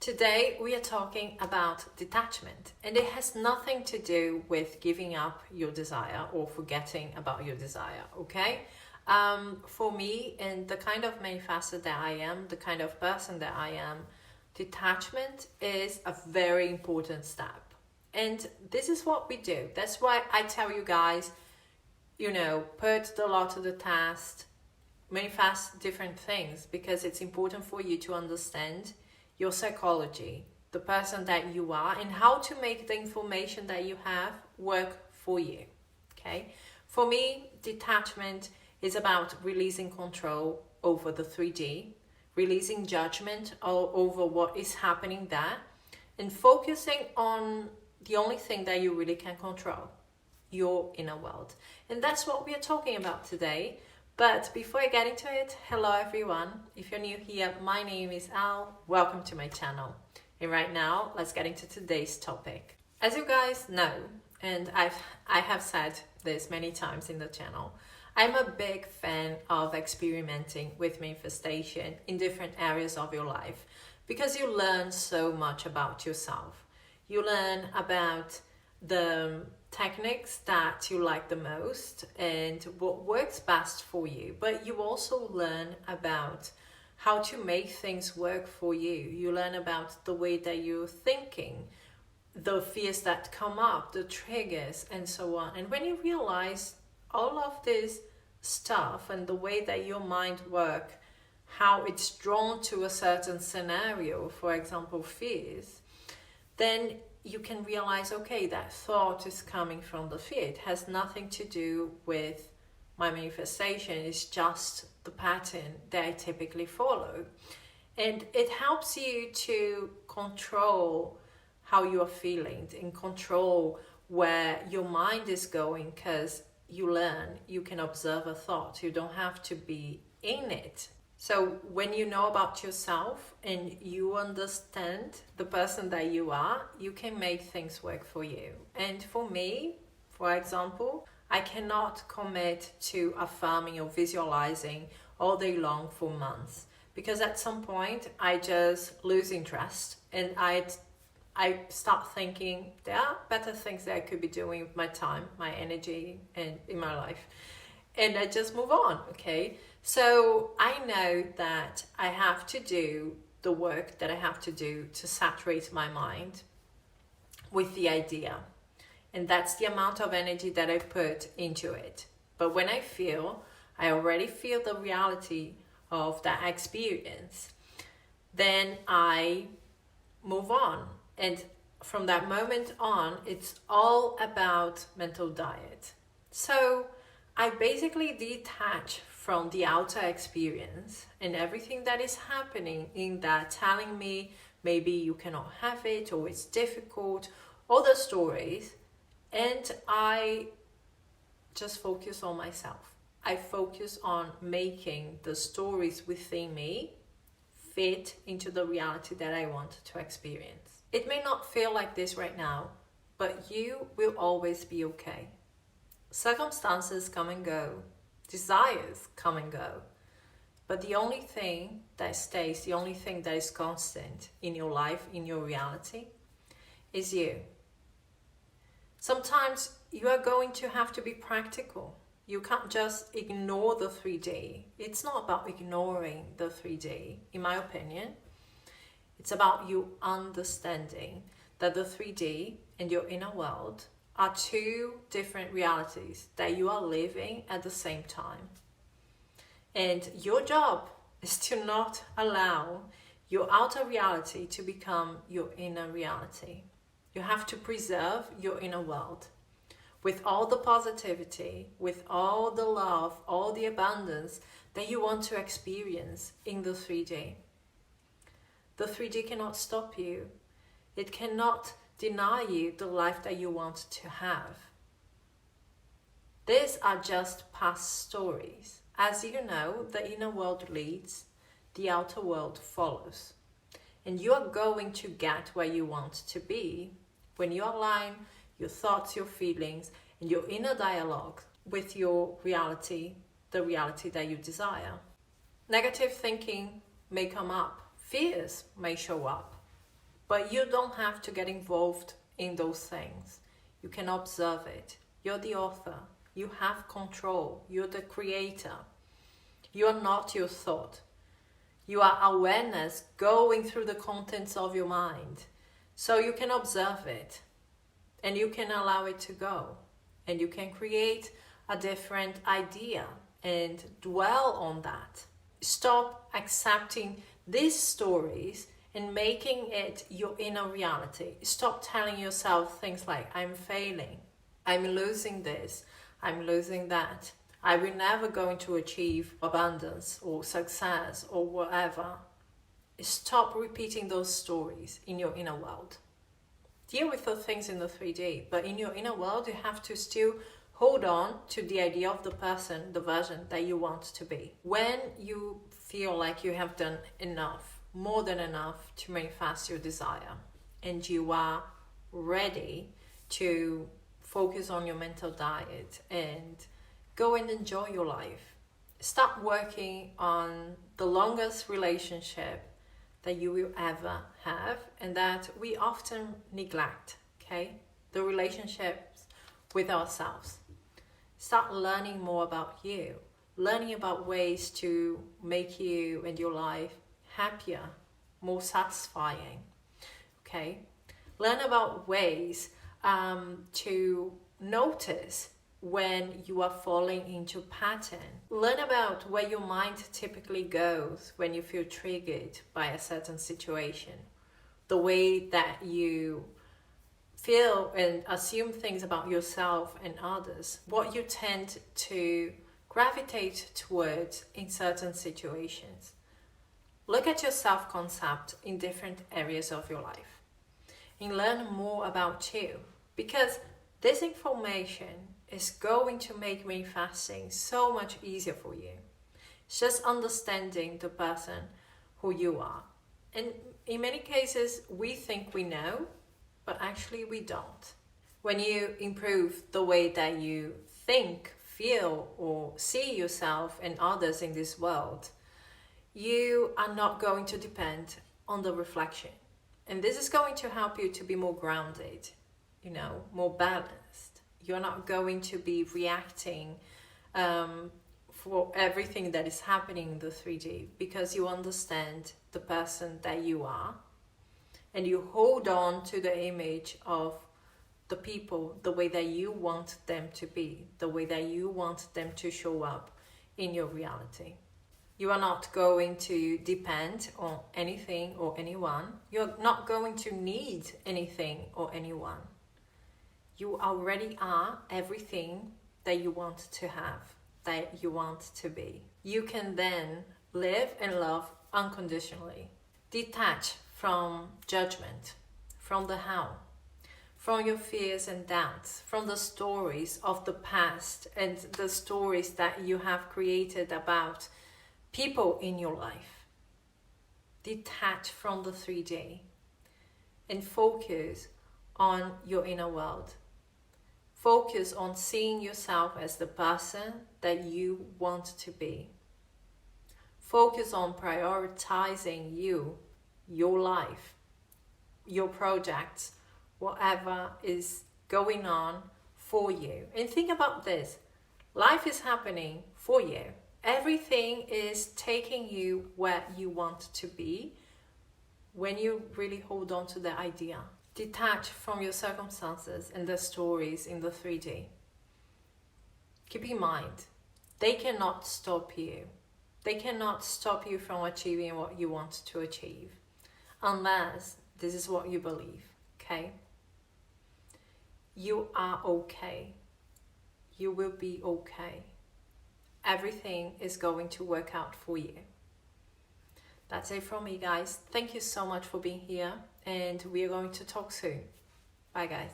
Today we are talking about detachment, and it has nothing to do with giving up your desire or forgetting about your desire, okay? For me, and the kind of manifestor that I am, the kind of person that I am, detachment is a very important step. And this is what we do. That's why I tell you guys, put the law to the test, manifest different things, because it's important for you to understand your psychology, the person that you are, and how to make the information that you have work for you. Okay? For me, detachment is about releasing control over the 3D, releasing judgment over what is happening there, and focusing on the only thing that you really can control, your inner world. And that's what we are talking about today. But before I get into it, hello everyone. If you're new here, my name is Al. Welcome to my channel. And right now, let's get into today's topic. As you guys know, and I have said this many times in the channel, I'm a big fan of experimenting with manifestation in different areas of your life because you learn so much about yourself. You learn about the techniques that you like the most and what works best for you, but you also learn about how to make things work for you. You learn about the way that you're thinking, the fears that come up, the triggers, and so on. And when you realize all of this stuff and the way that your mind works, how it's drawn to a certain scenario, for example fears, then you can realize, okay, that thought is coming from the fear. It has nothing to do with my manifestation. It's just the pattern that I typically follow. And it helps you to control how you are feeling and control where your mind is going, because you learn, you can observe a thought. You don't have to be in it. So when you know about yourself and you understand the person that you are, you can make things work for you. And for me, for example, I cannot commit to affirming or visualizing all day long for months, because at some point I just lose interest and I start thinking there are better things that I could be doing with my time, my energy, and in my life. And I just move on, okay? So I know that I have to do the work that I have to do to saturate my mind with the idea. And that's the amount of energy that I put into it. But when I already feel the reality of that experience, then I move on. And from that moment on, it's all about mental diet. So I basically detach from the outer experience and everything that is happening in that, telling me maybe you cannot have it or it's difficult, all the stories, and I just focus on myself. I focus on making the stories within me fit into the reality that I want to experience. It may not feel like this right now, but you will always be okay. Circumstances come and go, desires come and go, but the only thing that stays, the only thing that is constant in your life, in your reality, is you. Sometimes you are going to have to be practical. You can't just ignore the 3D. It's not about ignoring the 3D, in my opinion. It's about you understanding that the 3D and your inner world are two different realities that you are living at the same time. And your job is to not allow your outer reality to become your inner reality. You have to preserve your inner world with all the positivity, with all the love, all the abundance that you want to experience in the 3D. The 3D cannot stop you. It cannot deny you the life that you want to have. These are just past stories. As you know, the inner world leads, the outer world follows. And you are going to get where you want to be when you align your thoughts, your feelings, and your inner dialogue with your reality, the reality that you desire. Negative thinking may come up. Fears may show up. But you don't have to get involved in those things. You can observe it. You're the author. You have control. You're the creator. You are not your thought. You are awareness going through the contents of your mind. So you can observe it and you can allow it to go. And you can create a different idea and dwell on that. Stop accepting these stories and making it your inner reality. Stop telling yourself things like, I'm failing, I'm losing this, I'm losing that, I will never going to achieve abundance or success or whatever. Stop repeating those stories in your inner world. Deal with the things in the 3D, but in your inner world you have to still hold on to the idea of the person, the version that you want to be. When you feel like you have done enough, more than enough to manifest your desire, and you are ready to focus on your mental diet and go and enjoy your life, start working on the longest relationship that you will ever have and that we often neglect, okay? The relationships with ourselves. Start learning more about you, learning about ways to make you and your life happier, more satisfying, okay? Learn about ways to notice when you are falling into pattern. Learn about where your mind typically goes when you feel triggered by a certain situation. The way that you feel and assume things about yourself and others. What you tend to gravitate towards in certain situations. Look at your self-concept in different areas of your life. And learn more about you. Because this information is going to make manifesting so much easier for you. It's just understanding the person who you are. And in many cases, we think we know, but actually we don't. When you improve the way that you think, feel, or see yourself and others in this world, you are not going to depend on the reflection. And this is going to help you to be more grounded, more balanced. You're not going to be reacting for everything that is happening in the 3D because you understand the person that you are and you hold on to the image of the people the way that you want them to be, the way that you want them to show up in your reality. You are not going to depend on anything or anyone. You're not going to need anything or anyone. You already are everything that you want to have, that you want to be. You can then live and love unconditionally. Detach from judgment, from the how, from your fears and doubts, from the stories of the past and the stories that you have created about people in your life. Detach from the 3D and focus on your inner world. Focus on seeing yourself as the person that you want to be. Focus on prioritizing you, your life, your projects, whatever is going on for you. And think about this. Life is happening for you. Everything is taking you where you want to be when you really hold on to the idea. Detach from your circumstances and the stories in the 3D. Keep in mind, they cannot stop you. They cannot stop you from achieving what you want to achieve, unless this is what you believe, okay? You are okay. You will be okay. Everything is going to work out for you. That's it from me, guys. Thank you so much for being here, and we are going to talk soon. Bye, guys.